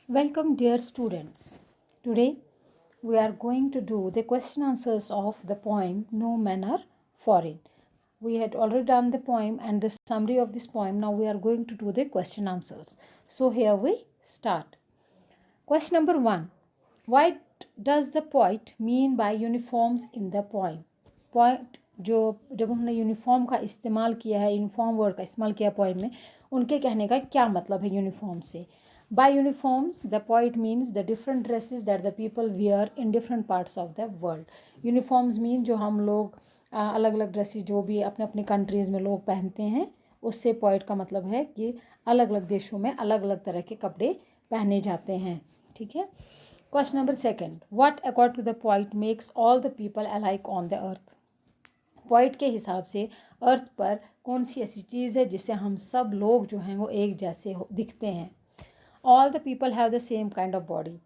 Welcome, dear students. Today we are going to do the question answers of the poem No Men Are Foreign. We had already done the poem and the summary of this poem. Now we are going to do the question answers. So here we start. Question number 1. What does the poet mean by uniforms in the poem? Poet जब उन्होंने uniform का इस्तेमाल किया है, uniform word का इस्तेमाल किया poem में, उनके कहने का क्या मतलब है यूनिफॉर्म से? By uniforms, the poet means the different dresses that the people wear in different parts of the world. Uniforms mean जो हम लोग अलग अलग ड्रेसेस जो भी अपने अपने कंट्रीज़ में लोग पहनते हैं, उससे पोइट का मतलब है कि अलग अलग देशों में अलग अलग तरह के कपड़े पहने जाते हैं. ठीक है. Question number 2. What according to the poet makes all the people alike on the earth? Poet के हिसाब से अर्थ पर कौन सी ऐसी चीज़ है जिससे हम सब लोग जो हैं वो एक जैसे दिखते हैं? All the people have the same kind of body.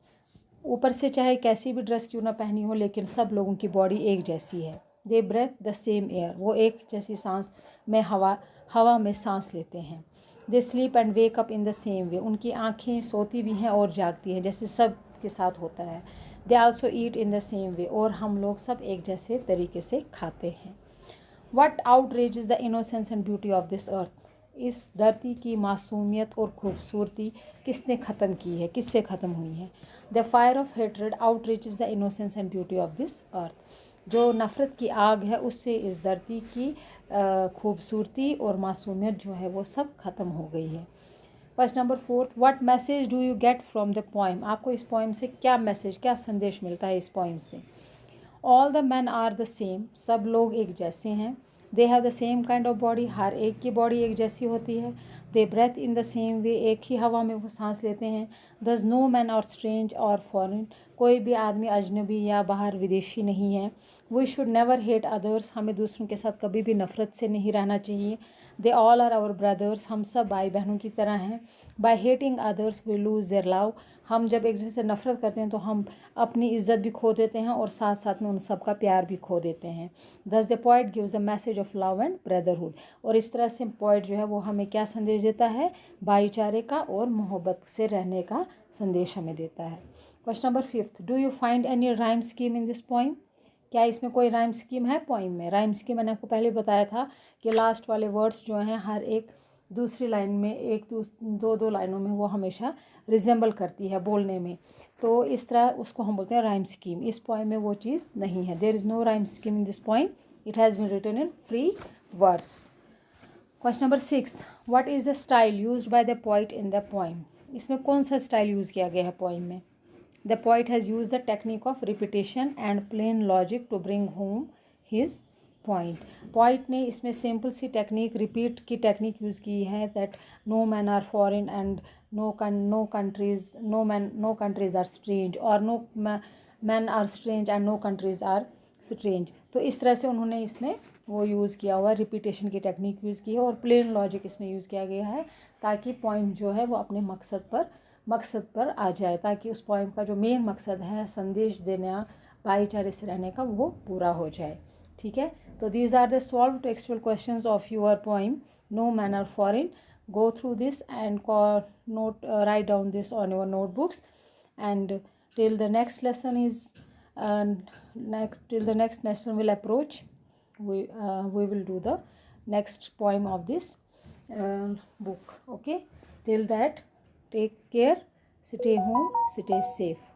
ऊपर से चाहे कैसी भी ड्रेस क्यों ना पहनी हो, लेकिन सब लोगों की बॉडी एक जैसी है. They breath the same air. वो एक जैसी सांस में हवा में सांस लेते हैं. They sleep and wake up in the same वे. उनकी आँखें सोती भी हैं और जागती हैं जैसे सब के साथ होता है. They also eat in the same वे. और हम लोग सब एक जैसे तरीके से खाते हैं. What outrageous the innocence and beauty of this अर्थ. इस धरती की मासूमियत और खूबसूरती किसने ख़त्म की है, किससे ख़त्म हुई है? The fire of hatred outreaches the innocence and beauty of this earth. जो नफ़रत की आग है उससे इस धरती की खूबसूरती और मासूमियत जो है वो सब ख़त्म हो गई है. Question number 4. What message do you get from the poem. आपको इस पोइम से क्या मैसेज, क्या संदेश मिलता है इस पोइम से? All the man are the same. सब लोग एक जैसे हैं. They have the same kind of body. हर एक की बॉडी एक जैसी होती है. They breathe in the same way. एक ही हवा में वो सांस लेते हैं. दस नो मैन और स्ट्रेंज और फॉरेन. कोई भी आदमी अजनबी या बाहर विदेशी नहीं है. We should never hate others. हमें दूसरों के साथ कभी भी नफ़रत से नहीं रहना चाहिए. They all are our brothers. हम सब भाई बहनों की तरह हैं. By hating others we lose their love. हम जब एक दूसरे से नफ़रत करते हैं तो हम अपनी इज़्ज़त भी खो देते हैं और साथ साथ में उन सब का प्यार भी खो देते हैं. दस the poet gives a message of love and brotherhood. और इस तरह से पोइट जो है वो हमें क्या संदेश देता है? भाईचारे का और मोहब्बत से रहने का संदेश हमें देता है. Question number 5. Do you find any rhyme scheme in this poem. क्या इसमें कोई राइम स्कीम है पोइम में? राइम स्कीम मैंने आपको पहले बताया था कि लास्ट वाले वर्ड्स जो हैं हर एक दूसरी लाइन में एक दो लाइनों में वो हमेशा रिजेंबल करती है बोलने में. तो इस तरह उसको हम बोलते हैं राइम स्कीम. इस पोइम में वो चीज़ नहीं है. There is no rhyme scheme in this poem. It has been written in free verse. Question number 6. What is the style used by the poet in the poem. इसमें कौन सा style use किया गया है पोइम में? The poet has use the technique of repetition and plain logic to bring home his point. Point ने इसमें simple सी टेक्निक, रिपीट की टेक्निक यूज़ की है. That no man are foreign and no countries are strange और no man are strange and no countries are strange. तो इस तरह से उन्होंने इसमें वो यूज़ किया हुआ, रिपीटेशन की टेक्निक यूज़ की है और प्लेन लॉजिक इसमें यूज़ किया गया है ताकि पॉइंट जो है वो अपने मकसद पर आ जाए, ताकि उस पोइम का जो मेन मकसद है संदेश देना, भाईचारे से रहने का, वो पूरा हो जाए. ठीक है. तो these are the solve textual questions of your poem no man are foreign. Go through this and write down this on your notebooks, and till the next lesson will approach, we will do the next poem of this book. Okay, till that, take care, stay home, stay safe.